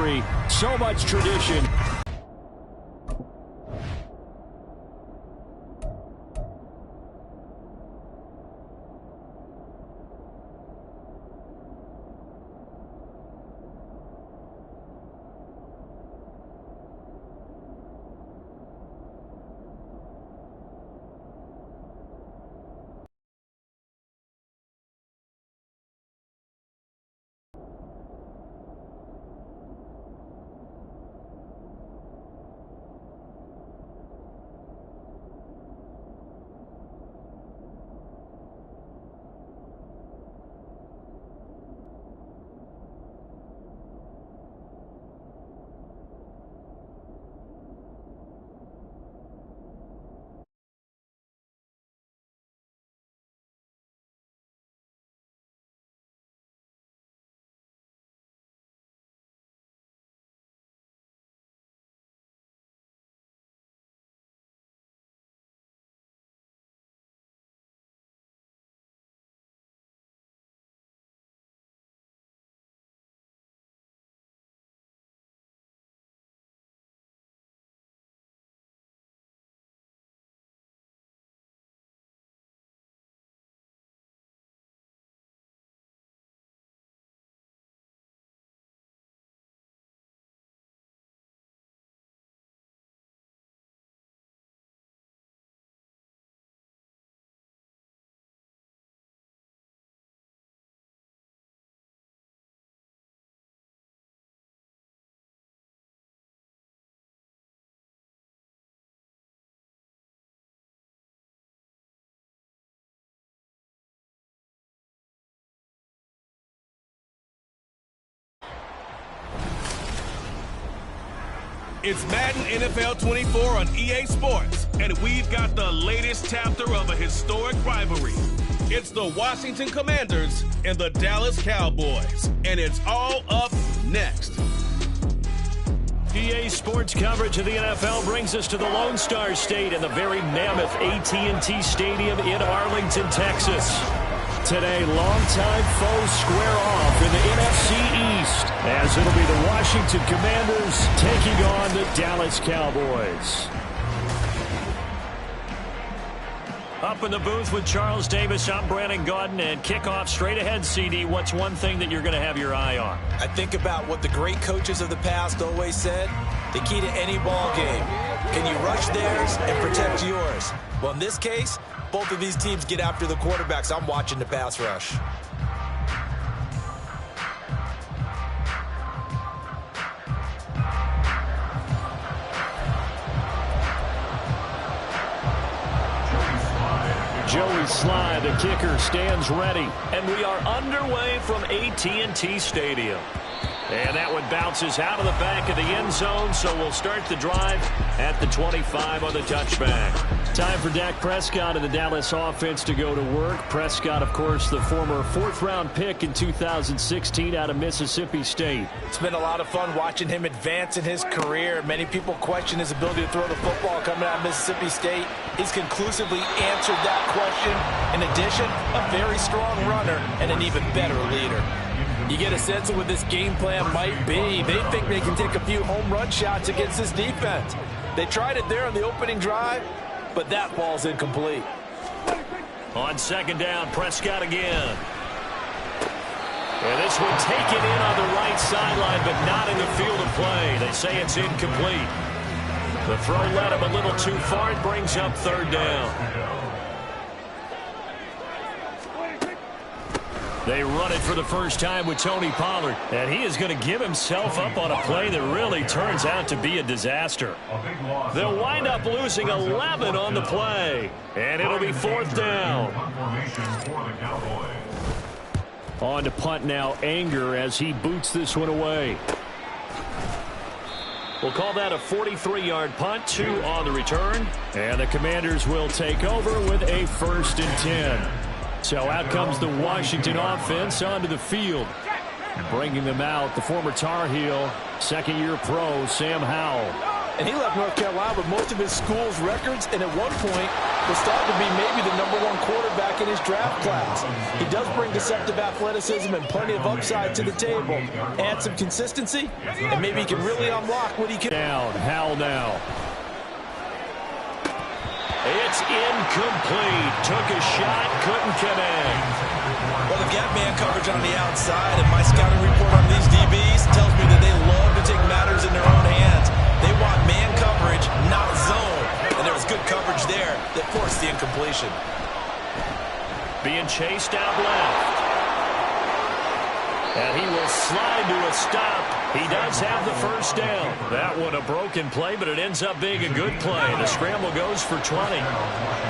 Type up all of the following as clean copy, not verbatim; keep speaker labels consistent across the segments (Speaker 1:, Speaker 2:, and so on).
Speaker 1: history, so much tradition.
Speaker 2: It's Madden NFL 24 on EA Sports, and we've got the latest chapter of a historic rivalry. It's the Washington Commanders and the Dallas Cowboys, and it's all up next.
Speaker 1: EA Sports coverage of the NFL brings us to the Lone Star State and the very mammoth AT&T Stadium in Arlington, Texas. Today, longtime foes square off in the NFC East, as it'll be the Washington Commanders taking on the Dallas Cowboys. Up in the booth with Charles Davis, I'm Brandon Gaudin, and kickoff straight ahead, CD. What's one thing that you're going to have your eye on?
Speaker 3: I think about what the great coaches of the past always said. The key to any ball game. Can you rush theirs and protect yours? Well, in this case, both of these teams get after the quarterbacks. I'm watching the pass rush.
Speaker 1: Joey Sly, the kicker, stands ready. And we are underway from AT&T Stadium. And that one bounces out of the back of the end zone, so we'll start the drive at the 25 on the touchback. Time for Dak Prescott and the Dallas offense to go to work. Prescott, of course, the former fourth-round pick in 2016 out of Mississippi State.
Speaker 3: It's been a lot of fun watching him advance in his career. Many people question his ability to throw the football coming out of Mississippi State. He's conclusively answered that question. In addition, a very strong runner and an even better leader. You get a sense of what this game plan might be. They think they can take a few home run shots against this defense. They tried it there on the opening drive, but that ball's incomplete.
Speaker 1: On second down, Prescott again. And this one taken in on the right sideline, but not in the field of play. They say it's incomplete. The throw led him a little too far. It brings up third down. They run it for the first time with Tony Pollard. And he is going to give himself up on a play that really turns out to be a disaster. They'll wind up losing 11 on the play. And it'll be fourth down. On to punt now, Anger, as he boots this one away. We'll call that a 43-yard punt, 2 on the return. And the Commanders will take over with a 1st and 10. So out comes the Washington offense onto the field. Bringing them out, the former Tar Heel, second-year pro, Sam Howell.
Speaker 3: And he left North Carolina with most of his school's records, and at one point was thought to be maybe the #1 quarterback in his draft class. He does bring deceptive athleticism and plenty of upside to the table. Add some consistency, and maybe he can really unlock what he can.
Speaker 1: Down, Howell now. It's incomplete. Took a shot, couldn't connect.
Speaker 3: Well, they've got man coverage on the outside, and my scouting report on these DBs tells me that they love to take matters in their own hands. They want man coverage, not zone. And there was good coverage there that forced the incompletion.
Speaker 1: Being chased out left. And he will slide to a stop. He does have the first down. That one a broken play, but it ends up being a good play. The scramble goes for 20.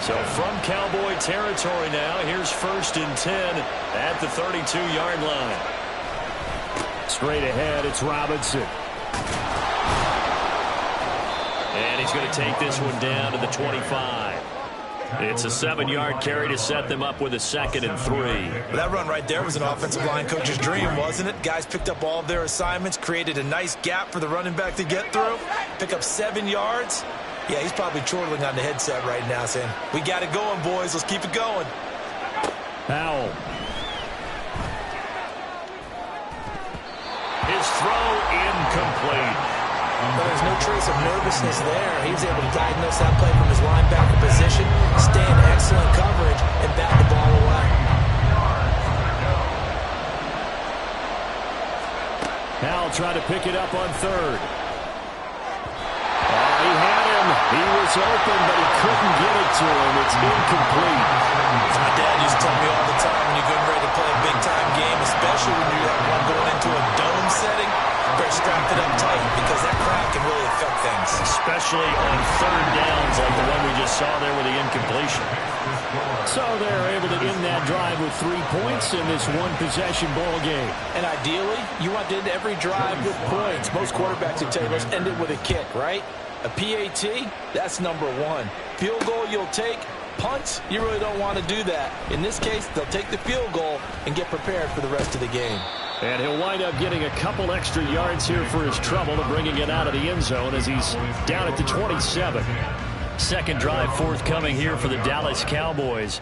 Speaker 1: So from Cowboy territory now, here's 1st and 10 at the 32-yard line. Straight ahead, it's Robinson. And he's going to take this one down to the 25. It's a 7-yard carry to set them up with a 2nd and 3.
Speaker 3: Well, that run right there was an offensive line coach's dream, wasn't it? Guys picked up all of their assignments, created a nice gap for the running back to get through, pick up 7 yards. Yeah, he's probably chortling on the headset right now saying, we got it going, boys. Let's keep it going.
Speaker 1: Howell. His throw incomplete.
Speaker 3: But there's no trace of nervousness there. He was able to diagnose that play from his linebacker position, stay in excellent coverage, and bat the ball away.
Speaker 1: Howell tried to pick it up on 3rd. He had him. He was open, but he couldn't get it to him. It's incomplete.
Speaker 3: My dad used to tell me all the time when you're getting ready to play a big-time game, especially when you have one going into a dome setting, better strap it up tight because that crowd can really affect things.
Speaker 1: Especially on 3rd downs like the one we just saw there with the incompletion. So they're able to end that drive with 3 points in this one-possession ball game. And ideally, you want to end every drive with points. Most quarterbacks would tell you, let's end it with a kick, right? A PAT, that's #1. Field goal you'll take. Punts, you really don't want to do that. In this case, they'll take the field goal and get prepared for the rest of the game. And he'll wind up getting a couple extra yards here for his trouble to bringing it out of the end zone as he's down at the 27. 2nd drive forthcoming here for the Dallas Cowboys.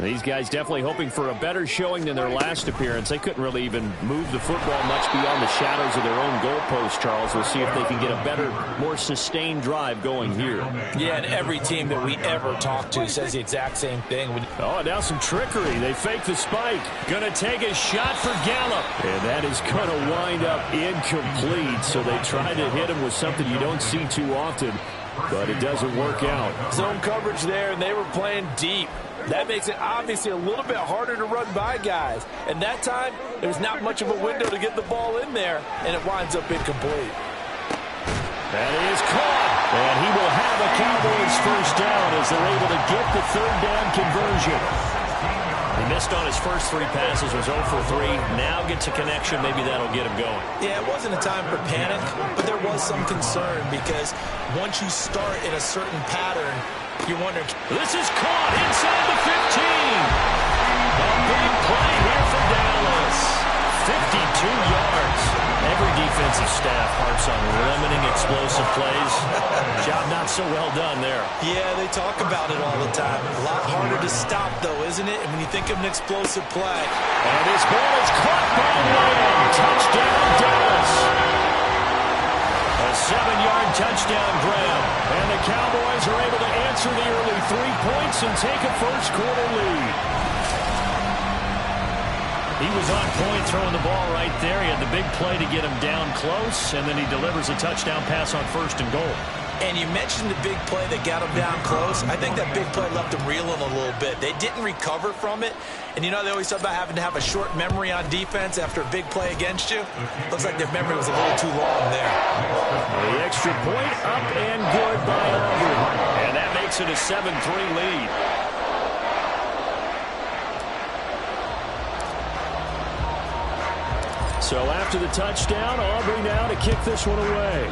Speaker 1: These guys definitely hoping for a better showing than their last appearance. They couldn't really even move the football much beyond the shadows of their own goalpost, Charles. We'll see if they can get a better, more sustained drive going here.
Speaker 3: Yeah, and every team that we ever talk to says the exact same thing.
Speaker 1: Oh, now some trickery. They fake the spike. Going to take a shot for Gallup. And that is going to wind up incomplete. So they try to hit him with something you don't see too often, but it doesn't work out.
Speaker 3: Zone coverage there, and they were playing deep. That makes it obviously a little bit harder to run by guys. And that time, there's not much of a window to get the ball in there, and it winds up incomplete.
Speaker 1: That is caught. And he will have a Cowboys first down as they're able to get the 3rd down conversion. He missed on his first 3 passes, was 0 for 3. Now gets a connection. Maybe that'll get him going.
Speaker 3: Yeah, it wasn't a time for panic, but there was some concern because once you start in a certain pattern, you're wondering.
Speaker 1: This is caught inside the 15. A big play here for Dallas. 52 yards. Every defensive staff harps on limiting explosive plays. Job not so well done there.
Speaker 3: Yeah, they talk about it all the time. A lot harder to stop, though, isn't it? And when you think of an explosive play.
Speaker 1: And this ball is caught by Lamb. Touchdown, Dallas. A 7-yard touchdown grab. And the Cowboys are able to answer the early 3 points and take a first-quarter lead. He was on point throwing the ball right there. He had the big play to get him down close, and then he delivers a touchdown pass on 1st and goal.
Speaker 3: And you mentioned the big play that got him down close. I think that big play left him reeling a little bit. They didn't recover from it. And you know, they always talk about having to have a short memory on defense after a big play against you. Looks like their memory was a little too long there.
Speaker 1: The extra point up and good by Auburn. And that makes it a 7-3 lead. So after the touchdown, Aubrey now to kick this one away.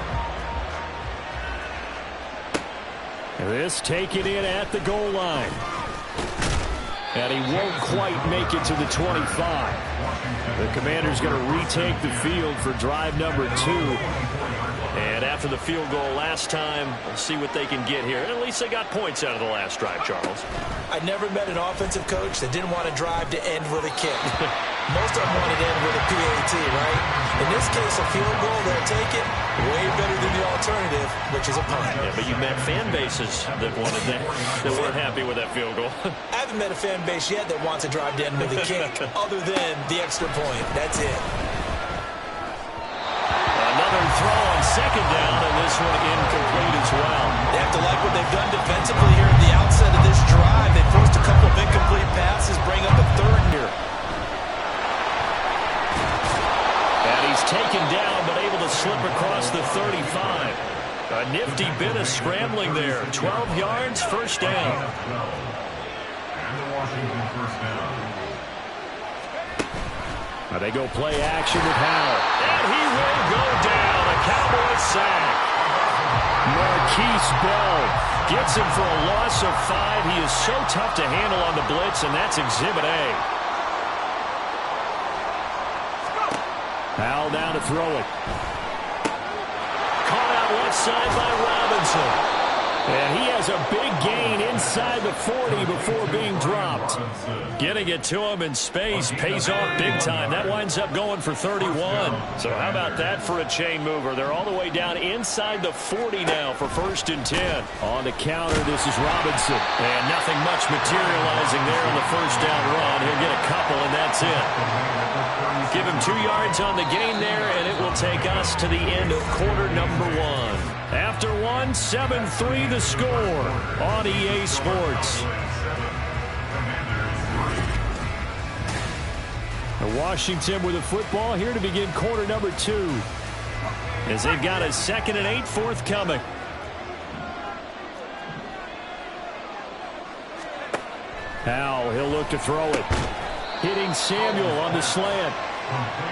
Speaker 1: This taken in at the goal line. And he won't quite make it to the 25. The Commander's going to retake the field for drive number 2. And after the field goal last time, we'll see what they can get here. At least they got points out of the last drive, Charles.
Speaker 3: I never met an offensive coach that didn't want to drive to end with a kick. Most of them want to end with a PAT, right? In this case, a field goal, they'll take it. Way better than the alternative, which is a punt.
Speaker 1: Yeah, but you met fan bases that wanted that weren't happy with that field goal.
Speaker 3: I haven't met a fan base yet that wants to drive to end with a kick, other than the extra point. That's it.
Speaker 1: Another throw on second down, and this one incomplete as well.
Speaker 3: They have to like what they've done defensively here at the outset of this drive. They forced a couple of incomplete passes, bring up a third here.
Speaker 1: And he's taken down, but able to slip across the 35. A nifty bit of scrambling there. 12 yards, first down. They go play action with Howell. And he will go down. A Cowboy sack. Marquise Bell gets him for a loss of 5. He is so tough to handle on the blitz, and that's Exhibit A. Howell down to throw it. Caught out left side by Robinson. And he has a big gain inside the 40 before being dropped. Getting it to him in space pays off big time. That winds up going for 31. So how about that for a chain mover? They're all the way down inside the 40 now for 1st and 10. On the counter, this is Robinson. And nothing much materializing there on the first down run. He'll get a couple, and that's it. Give him 2 yards on the gain there, and it will take us to the end of quarter number 1. After 1, 7-3 the score on EA Sports. Washington with the football here to begin quarter number 2. As they've got a 2nd and 8 forthcoming. Howell, he'll look to throw it. Hitting Samuel on the slant.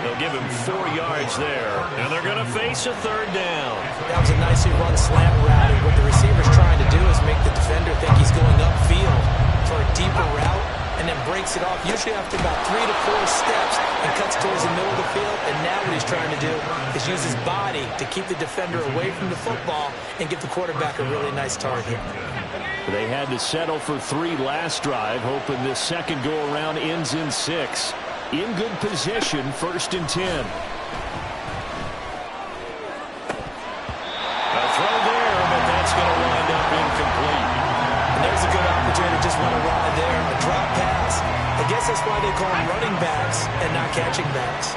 Speaker 1: They'll give him 4 yards there. And they're going to face a 3rd down.
Speaker 3: That was a nicely run slant route. And what the receiver's trying to do is make the defender think he's going upfield for a deeper route and then breaks it off, usually after about 3 to 4 steps, and cuts towards the middle of the field. And now what he's trying to do is use his body to keep the defender away from the football and give the quarterback a really nice target.
Speaker 1: They had to settle for 3 last drive, hoping this second go-around ends in 6. In good position, 1st and 10. A throw there, but that's going to wind up incomplete.
Speaker 3: And there's a good opportunity to just run a ride there, a drop pass. I guess that's why they call them running backs and not catching backs.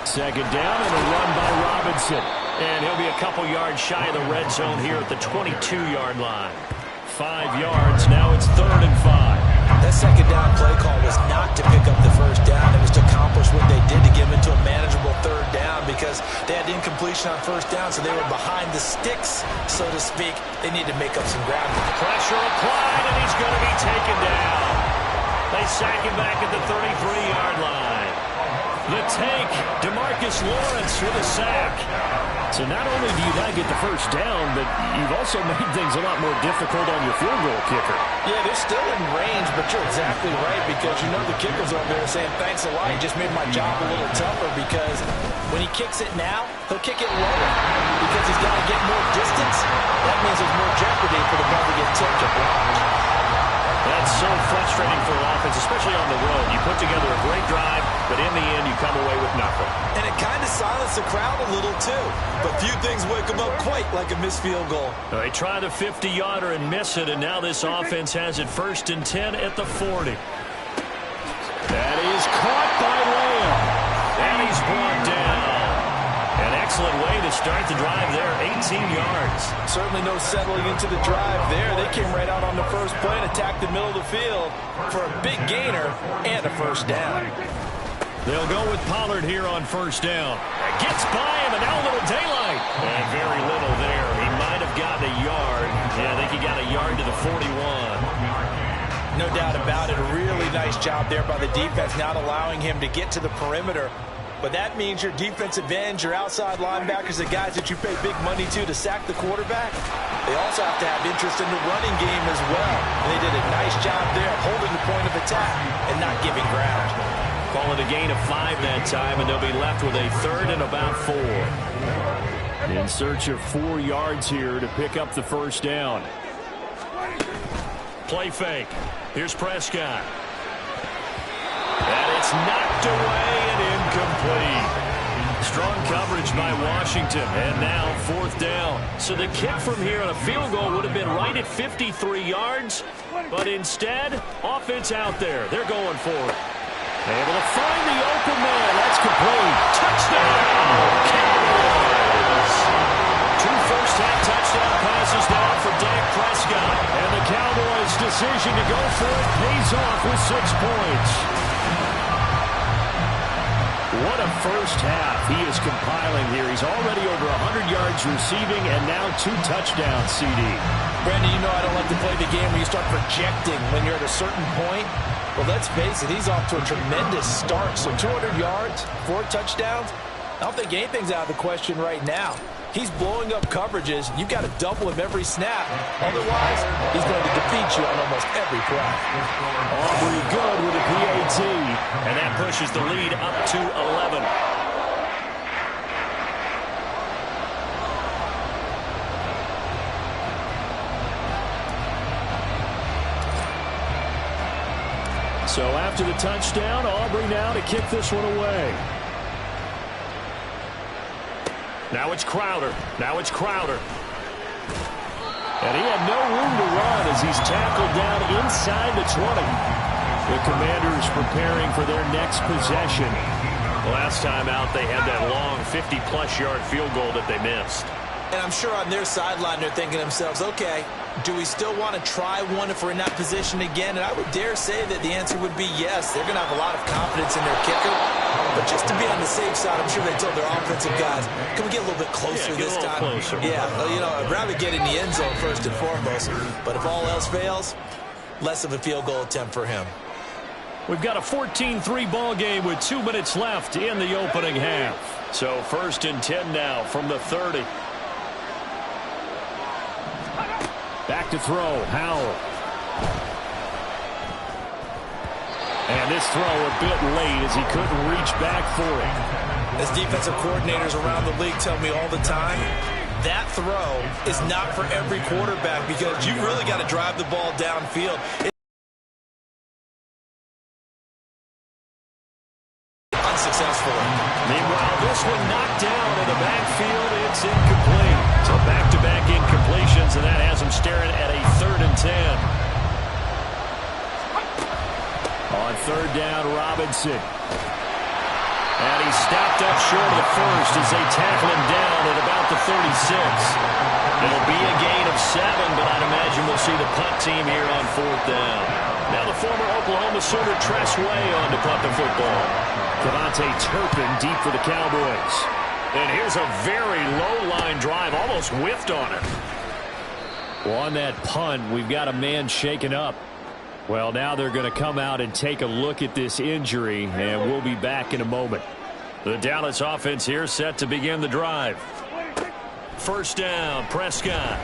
Speaker 1: Second down and a run by Robinson. And he'll be a couple yards shy of the red zone here at the 22-yard line. 5 yards, now it's 3rd and 5.
Speaker 3: That second down play call was not to pick up the first down. It was to accomplish what they did to get him into a manageable 3rd down because they had incompletion on 1st down, so they were behind the sticks, so to speak. They need to make up some ground.
Speaker 1: Pressure applied, and he's going to be taken down. They sack him back at the 33-yard line. The take, DeMarcus Lawrence with a sack. So not only do you not get the first down, but you've also made things a lot more difficult on your field goal kicker.
Speaker 3: Yeah, they're still in range, but you're exactly right because you know the kicker's over there saying, thanks a lot. You just made my job a little tougher because when he kicks it now, he'll kick it lower because he's got to get more distance. That means there's more jeopardy for the ball to get tipped or blocked.
Speaker 1: That's so frustrating for an offense, especially on the road. You put together a great drive, but in the end, you come away with nothing.
Speaker 3: And it kind of silenced the crowd a little, too. But few things wake them up quite like a missed field goal.
Speaker 1: They try the 50-yarder and miss it, and now this offense has it 1st and 10 at the 40. That is caught by Lamb. And he's brought down. An excellent way to start the drive there, 18 yards.
Speaker 3: Certainly no settling into the drive there. They came right out on the first play and attacked the middle of the field for a big gainer and a 1st down.
Speaker 1: They'll go with Pollard here on 1st down. Gets by him, and now a little daylight. And very little there. He might have gotten a yard. Yeah, I think he got a yard to the 41.
Speaker 3: No doubt about it. A really nice job there by the defense, not allowing him to get to the perimeter. But that means your defensive ends, your outside linebackers, the guys that you pay big money to sack the quarterback, they also have to have interest in the running game as well. And they did a nice job there holding the point of attack and not giving ground.
Speaker 1: Call it a gain of 5 that time, and they'll be left with a 3rd and about 4. In search of 4 yards here to pick up the first down. Play fake. Here's Prescott. And it's knocked away and incomplete. Strong coverage by Washington, and now 4th down. So the kick from here on a field goal would have been right at 53 yards, but instead, offense out there. They're going for it. Able to find the open man. That's complete. Touchdown, Cowboys! 2 first-half touchdown passes now for Dak Prescott. And the Cowboys' decision to go for it pays off with 6 points. What a first half he is compiling here. He's already over 100 yards receiving and now 2 touchdowns, CD.
Speaker 3: Brandon, you know I don't like to play the game where you start projecting when you're at a certain point. Well, let's face it, he's off to a tremendous start. So 200 yards, 4 touchdowns. I don't think anything's out of the question right now. He's blowing up coverages. You've got to double him every snap. Otherwise, he's going to defeat you on almost every play.
Speaker 1: Aubrey good with a PAT. And that pushes the lead up to 11. So after the touchdown, Aubrey now to kick this one away. Now it's Crowder. Now it's Crowder. And he had no room to run as he's tackled down inside the 20. The Commanders preparing for their next possession. Last time out, they had that long 50-plus yard field goal that they missed.
Speaker 3: And I'm sure on their sideline, they're thinking to themselves, okay, do we still want to try one if we're in that position again? And I would dare say that the answer would be yes. They're going to have a lot of confidence in their kicker. But just to be on the safe side, I'm sure they told their offensive guys, can we get a little bit closer this time?
Speaker 1: Closer.
Speaker 3: Yeah, you know, I'd rather get in the end zone first and foremost. But if all else fails, less of a field goal attempt for him.
Speaker 1: We've got a 14-3 ball game with 2 minutes left in the opening half. So 1st and 10 now from the 30. Back to throw, Howell. And this throw a bit late as he couldn't reach back for it.
Speaker 3: As defensive coordinators around the league tell me all the time, that throw is not for every quarterback because you really got to drive the ball downfield. Unsuccessfully.
Speaker 1: Meanwhile, this one knocked down in the backfield. It's incomplete. So back-to-back incompletions, and that has him staring at a 3rd and 10. On 3rd down, Robinson. And he stopped up short of the first as they tackle him down at about the 36. It'll be a gain of 7, but I'd imagine we'll see the punt team here on 4th down. Now the former Oklahoma Sooner Tress Way on to punt the football. Devontae Turpin deep for the Cowboys. And here's a very low-line drive, almost whiffed on it. Well, on that punt, we've got a man shaken up. Well, now they're going to come out and take a look at this injury, and we'll be back in a moment. The Dallas offense here set to begin the drive. 1st down, Prescott.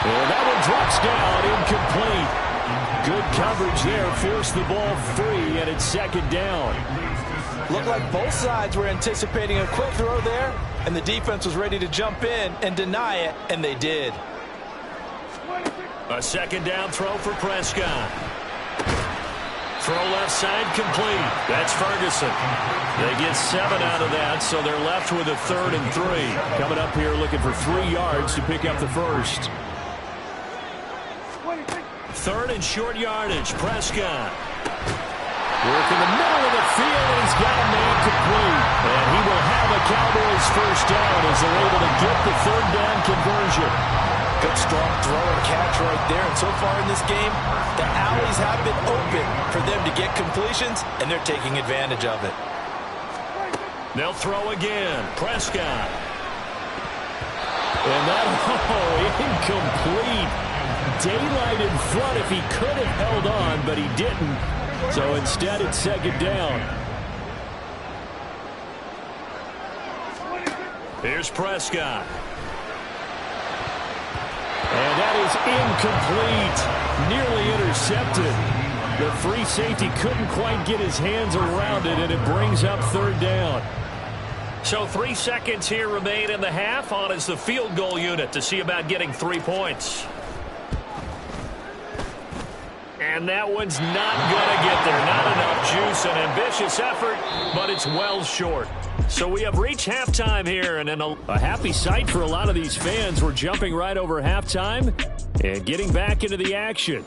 Speaker 1: And that one drops down, incomplete. Good coverage there, forced the ball free, and it's 2nd down.
Speaker 3: Looked like both sides were anticipating a quick throw there, and the defense was ready to jump in and deny it, and they did.
Speaker 1: A 2nd down throw for Prescott. Throw left side complete. That's Ferguson. They get 7 out of that, so they're left with a 3rd and 3. Coming up here looking for 3 yards to pick up the first. 3rd and short yardage, Prescott. Work in the middle of the field, and he's got a man complete. And he will have a Cowboys first down as they're able to get the 3rd down conversion.
Speaker 3: Good strong throw and catch right there. And so far in this game, the alleys have been open for them to get completions, and they're taking advantage of it.
Speaker 1: They'll throw again. Prescott. And that, incomplete. Daylight in front if he could have held on, but he didn't. So instead, it's 2nd down. Here's Prescott. And that is incomplete. Nearly intercepted. The free safety couldn't quite get his hands around it, and it brings up third down. So 3 seconds here remain in the half. On is the field goal unit to see about getting 3 points. And that one's not going to get there. Not enough juice. An ambitious effort, but it's well short. So we have reached halftime here, and a happy sight for a lot of these fans. We're jumping right over halftime and getting back into the action.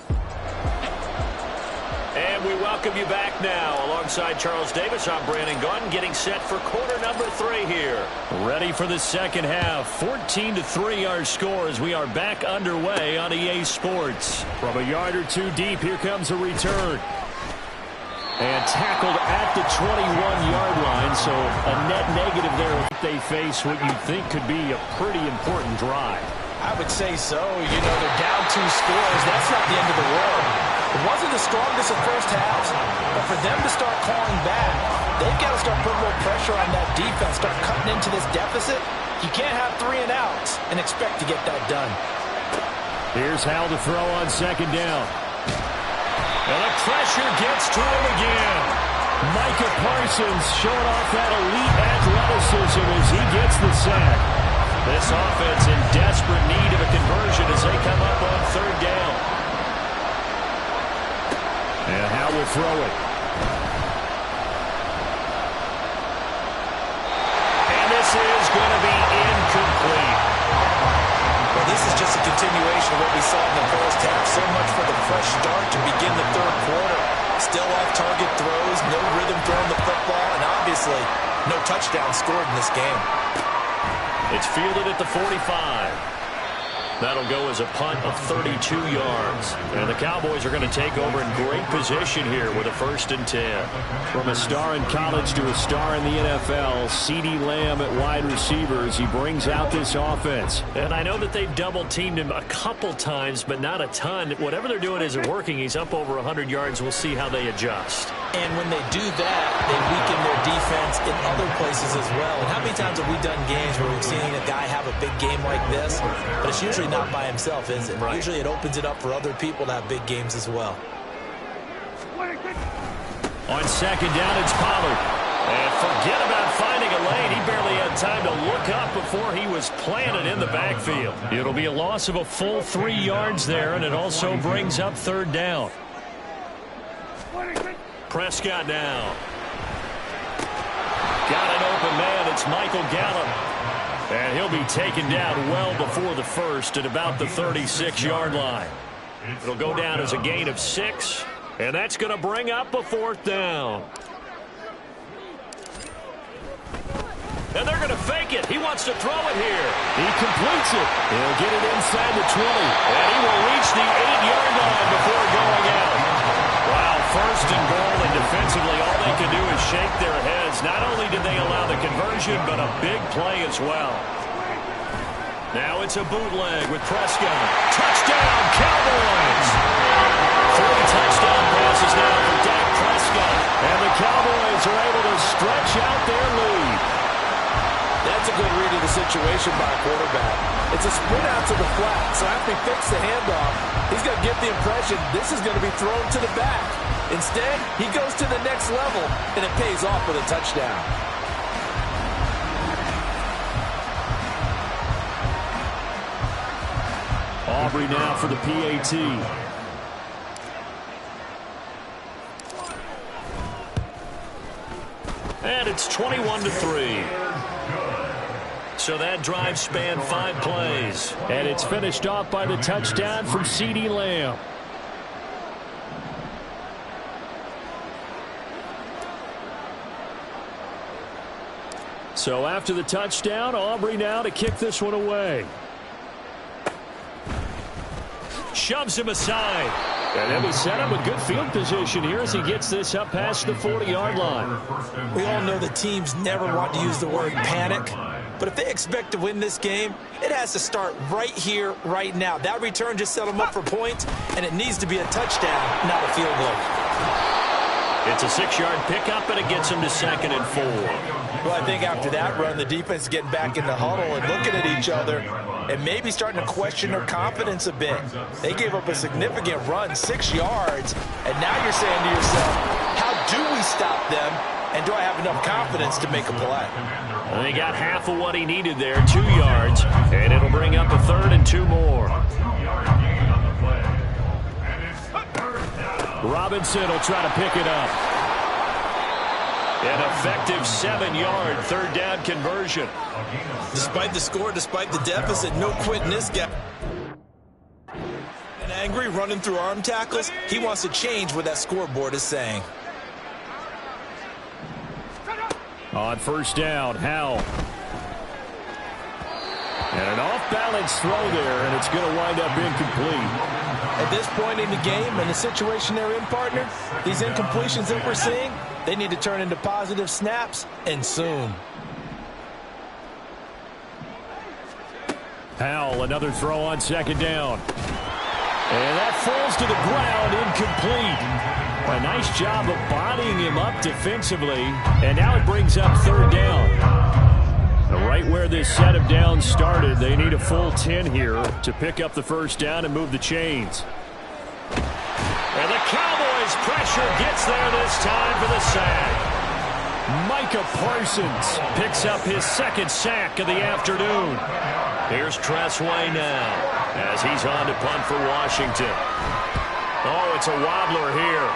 Speaker 1: And we welcome you back now. Alongside Charles Davis, I'm Brandon Gaudin, getting set for quarter number 3 here. Ready for the second half. 14-3 our score as we are back underway on EA Sports. From a yard or two deep, here comes a return. And tackled at the 21-yard line, so a net negative there. They face what you think could be a pretty important drive.
Speaker 3: I would say so. You know, they're down 2 scores. That's not the end of the world. It wasn't the strongest of first halves, but for them to start calling back, they've got to start putting more pressure on that defense, start cutting into this deficit. You can't have 3 and outs and expect to get that done.
Speaker 1: Here's Hal to throw on second down. And the pressure gets to him again. Micah Parsons showing off that elite athleticism as he gets the sack. This offense in desperate need of a conversion as they come up on third down. And Hal will throw it. And this is going to be incomplete.
Speaker 3: Well, this is just a continuation of what we saw in the first half. So much for the fresh start to begin the third quarter. Still off-target throws, no rhythm throwing the football, and obviously no touchdown scored in this game.
Speaker 1: It's fielded at the 45. That'll go as a punt of 32 yards. And the Cowboys are going to take over in great position here with a 1st and 10. From a star in college to a star in the NFL, CeeDee Lamb at wide receivers. He brings out this offense. And I know that they've double-teamed him a couple times, but not a ton. Whatever they're doing isn't working. He's up over 100 yards. We'll see how they adjust.
Speaker 3: And when they do that, they weaken their defense in other places as well. And how many times have we done games where we've seen a guy have a big game like this? But it's usually not by himself, is it? Right. Usually it opens it up for other people to have big games as well.
Speaker 1: On second down, it's Pollard. And forget about finding a lane. He barely had time to look up before he was planted in the backfield. It'll be a loss of a full 3 yards there, and it also brings up third down. Prescott now. Got an open man. It's Michael Gallup. And he'll be taken down well before the first at about the 36-yard line. It'll go down as a gain of 6, and that's going to bring up a 4th down. And they're going to fake it. He wants to throw it here. He completes it. He'll get it inside the 20, and he will reach the 8-yard line before going out. Wow, 1st and goal, and defensively all they can do is shake their heads. Not only did they allow the conversion, but a big play as well. Now it's a bootleg with Prescott. Touchdown, Cowboys! 3 touchdown passes now for Dak Prescott. And the Cowboys are able to stretch out their lead.
Speaker 3: That's a good read of the situation by a quarterback. It's a sprint out to the flat, so after he fakes the handoff, he's going to get the impression this is going to be thrown to the back. Instead, he goes to the next level, and it pays off with a touchdown.
Speaker 1: Aubrey now for the PAT. And it's 21-3. So that drive spanned 5 plays. And it's finished off by the touchdown from CeeDee Lamb. So after the touchdown, Aubrey now to kick this one away. Shoves him aside. And then we set up a good field position here as he gets this up past the 40-yard line.
Speaker 3: We all know the teams never want to use the word panic. But if they expect to win this game, it has to start right here, right now. That return just set them up for points, and it needs to be a touchdown, not a field goal.
Speaker 1: It's a 6-yard pickup, and it gets him to 2nd and 4.
Speaker 3: Well, I think after that run, the defense is getting back in the huddle and looking at each other and maybe starting to question their confidence a bit. They gave up a significant run, 6 yards, and now you're saying to yourself, how do we stop them, and do I have enough confidence to make a play?
Speaker 1: Well, he got half of what he needed there, 2 yards, and it'll bring up a 3rd and 2 more. Robinson will try to pick it up. An effective 7-yard 3rd down conversion.
Speaker 3: Despite the score, despite the deficit, no quitting this guy. And angry, running through arm tackles, he wants to change what that scoreboard is saying.
Speaker 1: On 1st down, Howell. And an off-balance throw there, and it's going to wind up incomplete.
Speaker 3: At this point in the game and the situation they're in, partner, these incompletions that we're seeing, they need to turn into positive snaps, and soon.
Speaker 1: Howell, another throw on 2nd down. And that falls to the ground, incomplete. A nice job of bodying him up defensively, and now it brings up 3rd down. Right where this set of downs started, they need a full 10 here to pick up the 1st down and move the chains. And the Cowboys' pressure gets there this time for the sack. Micah Parsons picks up his 2nd sack of the afternoon. Here's Tressway now as he's on to punt for Washington. Oh, it's a wobbler here.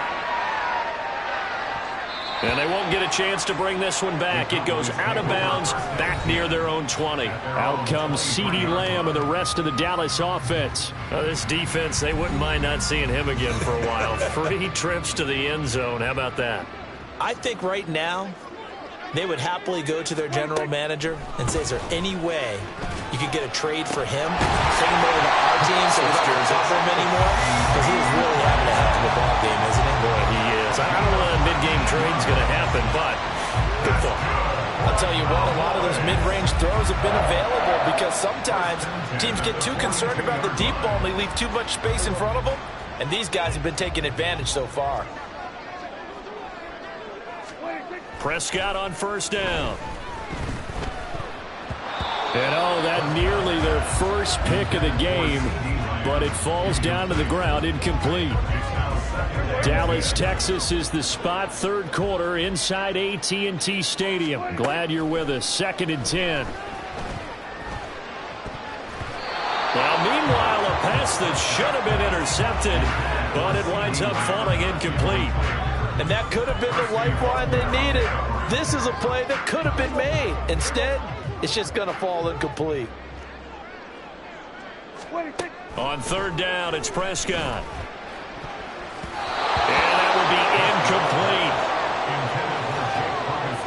Speaker 1: And they won't get a chance to bring this one back. It goes out of bounds, back near their own 20. Out comes CeeDee Lamb and the rest of the Dallas offense. This defense, they wouldn't mind not seeing him again for a while. 3 trips to the end zone. How about that?
Speaker 3: I think right now they would happily go to their general manager and say, is there any way you could get a trade for him? Send him over to our team so we don't cover him anymore? Because he is really having a heck of a ball game, isn't he?
Speaker 1: Boy, he is. I don't know when a mid-game trade's going to happen, but good thought.
Speaker 3: I'll tell you what, a lot of those mid-range throws have been available because sometimes teams get too concerned about the deep ball and they leave too much space in front of them, and these guys have been taking advantage so far.
Speaker 1: Prescott on 1st down. And oh, that nearly their first pick of the game, but it falls down to the ground, incomplete. Dallas, Texas is the spot, 3rd quarter inside AT&T Stadium. Glad you're with us. 2nd and 10. Well, meanwhile, a pass that should have been intercepted, but it winds up falling incomplete.
Speaker 3: And that could have been the lifeline they needed. This is a play that could have been made. Instead, it's just going to fall incomplete.
Speaker 1: On 3rd down, it's Prescott. And that would be incomplete.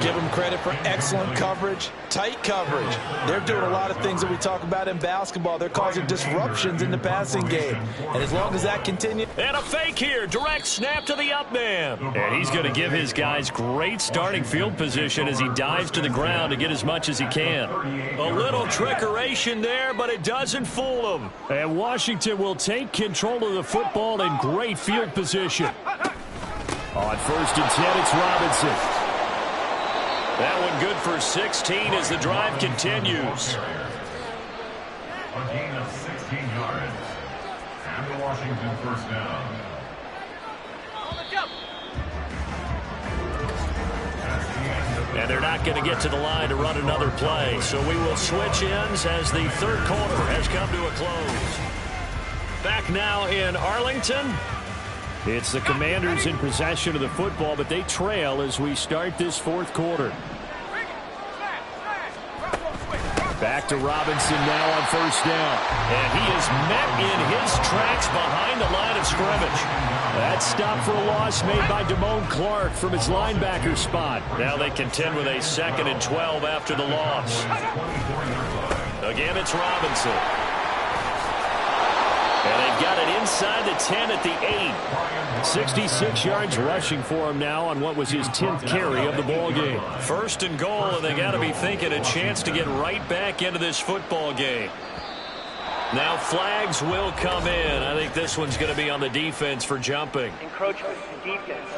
Speaker 3: Give them credit for excellent coverage, tight coverage. They're doing a lot of things that we talk about in basketball. They're causing disruptions in the passing game. And as long as that continues.
Speaker 1: And a fake here. Direct snap to the up man. And he's going to give his guys great starting field position as he dives to the ground to get as much as he can. A little trickeration there, but it doesn't fool him. And Washington will take control of the football in great field position. On 1st and 10, it's Robinson. That one good for 16 as the drive continues.
Speaker 4: A gain of 16 yards. And the Washington 1st down.
Speaker 1: And they're not going to get to the line to run another play. So we will switch ends as the 3rd quarter has come to a close. Back now in Arlington. It's the Commanders in possession of the football, but they trail as we start this 4th quarter. Back to Robinson now on 1st down. And he is met in his tracks behind the line of scrimmage. That stop for a loss made by Damone Clark from his linebacker spot. Now they contend with a 2nd and 12 after the loss. Again, it's Robinson. And they've got it inside the 10 at the 8. 66 yards rushing for him now on what was his 10th carry of the ball game. 1st and goal, and they got to be thinking a chance to get right back into this football game. Now flags will come in. I think this one's going to be on the defense for jumping.
Speaker 5: Encroachment to defense.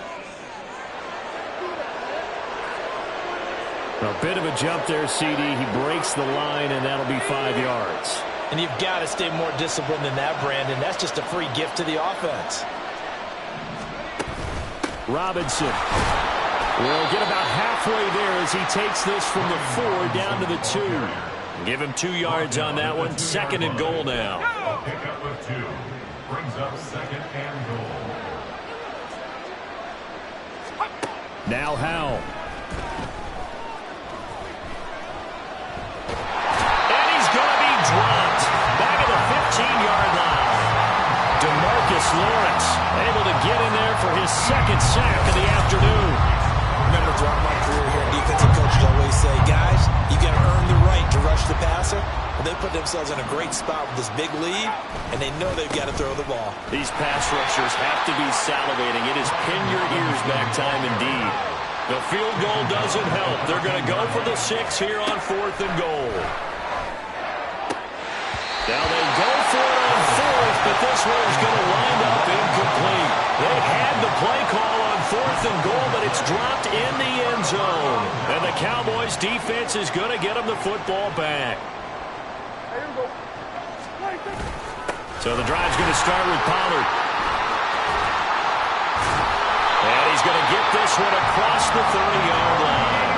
Speaker 1: A bit of a jump there, CD. He breaks the line, and that'll be 5 yards.
Speaker 3: And you've got to stay more disciplined than that, Brandon. That's just a free gift to the offense. Robinson will get about halfway there as he takes this from the 4 down to the 2. Give him 2 yards on that one. 2nd and goal now.
Speaker 4: A pickup of 2 brings up 2nd and goal.
Speaker 1: Now Howell. And he's going to be dropped. Back at the 15-yard line. DeMarcus Lawrence able to get in there for his 2nd sack of the afternoon.
Speaker 3: Remember, throughout my career here, defensive coaches always say, guys, you got to earn the right to rush the passer. Well, they put themselves in a great spot with this big lead, and they know they've got to throw the ball.
Speaker 1: These pass rushers have to be salivating. It is pin your ears back time indeed. The field goal doesn't help. They're going to go for the 6 here on 4th and goal. Now they go for it on 4th, but this one is going to wind up incomplete. They had the play call on 4th and goal, but it's dropped in the end zone. And the Cowboys defense is going to get them the football back. So the drive's going to start with Pollard. And he's going to get this one across the 30-yard line.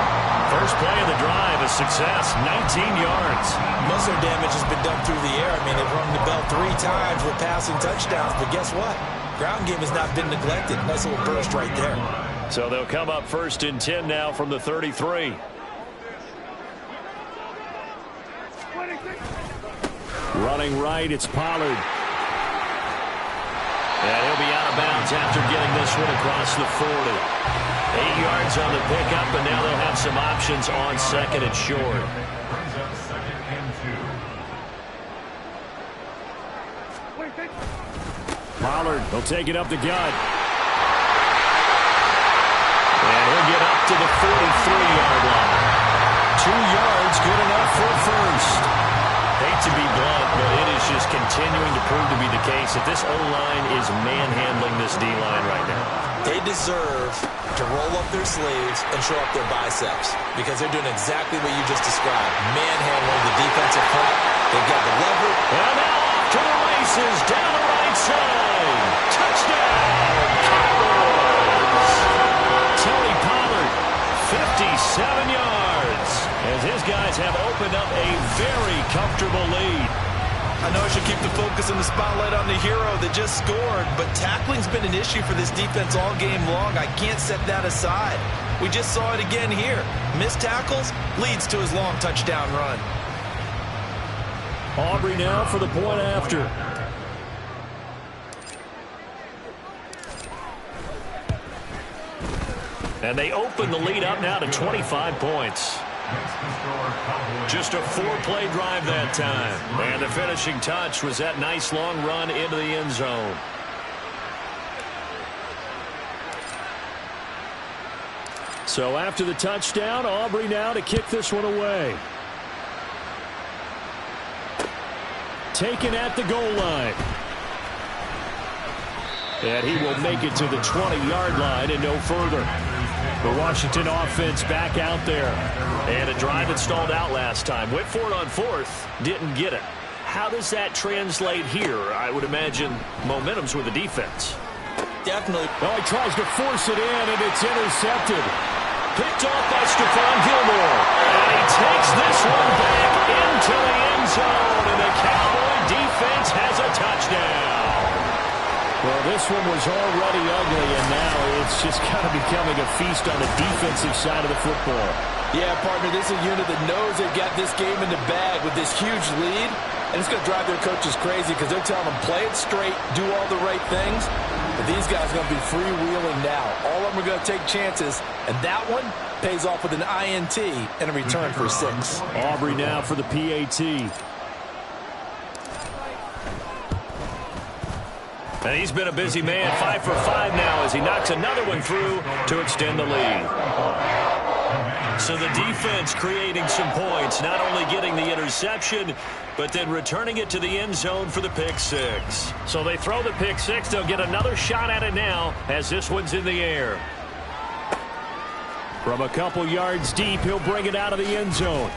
Speaker 1: First play of the drive, a success, 19 yards.
Speaker 3: Most of their damage has been done through the air. I mean, they've rung the bell 3 times with passing touchdowns, but guess what? Ground game has not been neglected. Nice little burst right there.
Speaker 1: So they'll come up 1st and 10 now from the 33. Running right, it's Pollard. And he'll be out of bounds after getting this one across the 40. 8 yards on the pickup, and now they'll have some options on 2nd and short.
Speaker 4: Brings up 2nd and 2.
Speaker 1: Pollard will take it up the gut. And he'll get up to the 43-yard line. 2 yards, good enough for a first. Hate to be blunt, but it is just continuing to prove to be the case that this O-line is manhandling this D-line right now.
Speaker 3: They deserve to roll up their sleeves and show up their biceps because they're doing exactly what you just described. Manhandling the defensive front. They've got the leverage.
Speaker 1: And now off to the races down the right side. Touchdown, Cowboys! Tony Pollard, 57 yards, as his guys have opened up a very comfortable lead.
Speaker 3: I know I should keep the focus and the spotlight on the hero that just scored, but tackling's been an issue for this defense all game long. I can't set that aside. We just saw it again here. Missed tackles leads to his long touchdown run.
Speaker 1: Aubrey now for the point after. And they open the lead up now to 25 points. Just a 4-play drive that time. And the finishing touch was that nice long run into the end zone. So after the touchdown, Aubrey now to kick this one away. Taken at the goal line. And he will make it to the 20-yard line and no further. The Washington offense back out there. And a drive that stalled out last time. Went for it on 4th. Didn't get it. How does that translate here? I would imagine momentum's with the defense.
Speaker 3: Definitely.
Speaker 1: Well, he tries to force it in, and it's intercepted. Picked off by Stephon Gilmore. And he takes this one back into the end zone. And the Cowboy defense has a touchdown. Well, this one was already ugly, and now it's just kind of becoming a feast on the defensive side of the football.
Speaker 3: Yeah, partner, this is a unit that knows they've got this game in the bag with this huge lead, and it's going to drive their coaches crazy because they're telling them, play it straight, do all the right things. But these guys are going to be freewheeling now. All of them are going to take chances, and that one pays off with an INT and a return for 6.
Speaker 1: Aubrey now for the PAT. And he's been a busy man, 5 for 5 now as he knocks another one through to extend the lead. So the defense creating some points, not only getting the interception, but then returning it to the end zone for the pick 6. So they throw the pick 6. They'll get another shot at it now as this one's in the air. From a couple yards deep, he'll bring it out of the end zone.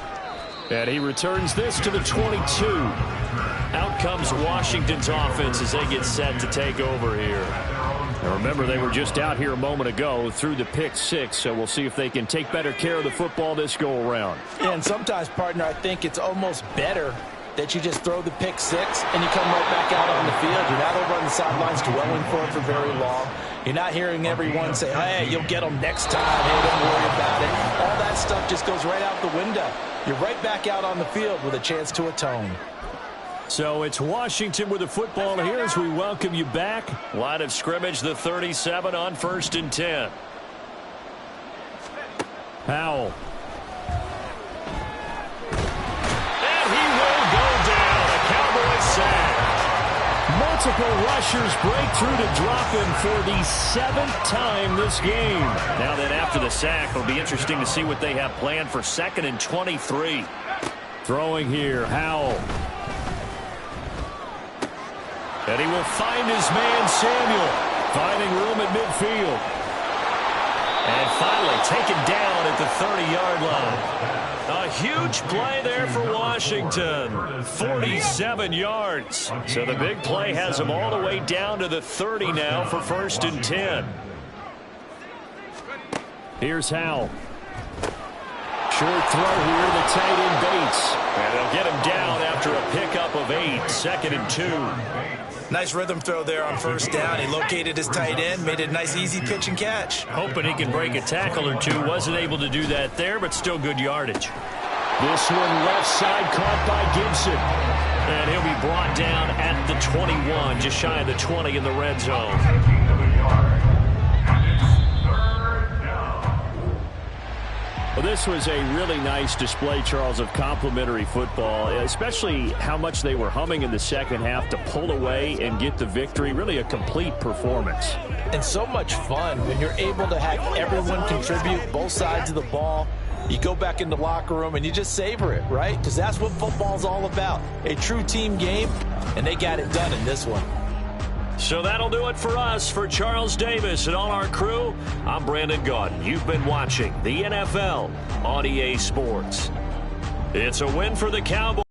Speaker 1: And he returns this to the 22. Out comes Washington's offense as they get set to take over here. Now remember, they were just out here a moment ago through the pick six, so we'll see if they can take better care of the football this go-around.
Speaker 3: Yeah, and sometimes, partner, I think it's almost better that you just throw the pick six and you come right back out on the field. You're not over on the sidelines dwelling for it for very long. You're not hearing everyone say, hey, you'll get them next time. Hey, don't worry about it. All that stuff just goes right out the window. You're right back out on the field with a chance to atone.
Speaker 1: So it's Washington with the football here as we welcome you back. Line of scrimmage, the 37 on 1st and 10. Howell. And he will go down. A Cowboy sack. Multiple rushers break through to drop him for the 7th time this game. Now then, after the sack, it'll be interesting to see what they have planned for 2nd and 23. Throwing here, Howell. And he will find his man, Samuel, finding room at midfield. And finally taken down at the 30-yard line. A huge play there for Washington. 47 yards. So the big play has them all the way down to the 30 now for 1st and 10. Here's Howell. Short throw here, the tight end Bates. And they'll get him down after a pickup of 8. 2nd and 2.
Speaker 3: Nice rhythm throw there on 1st down. He located his tight end, made it a nice, easy pitch and catch.
Speaker 1: Hoping he can break a tackle or two. Wasn't able to do that there, but still good yardage. This one left side caught by Gibson. And he'll be brought down at the 21, just shy of the 20 in the red zone. Well, this was a really nice display, Charles, of complimentary football, especially how much they were humming in the second half to pull away and get the victory. Really a complete performance.
Speaker 3: And so much fun when you're able to have everyone contribute both sides of the ball. You go back in the locker room and you just savor it, right? Because that's what football's all about. A true team game, and they got it done in this one.
Speaker 1: So that'll do it for us. For Charles Davis and all our crew, I'm Brandon Gaudin. You've been watching the NFL on EA Sports. It's a win for the Cowboys.